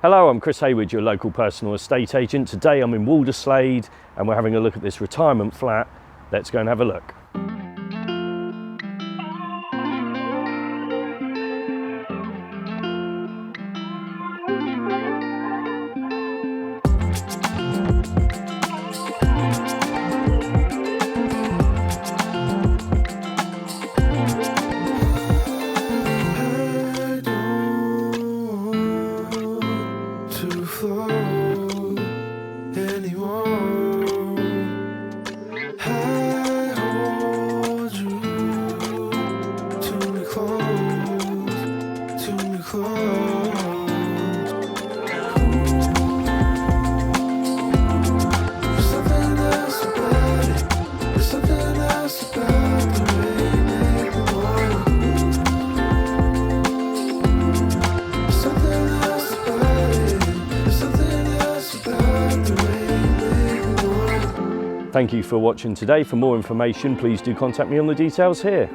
Hello, I'm Chris Hayward, your local personal estate agent. Today I'm in Walderslade and we're having a look at this retirement flat. Let's go and have a look. Thank you for watching today. For more information, please do contact me on the details here.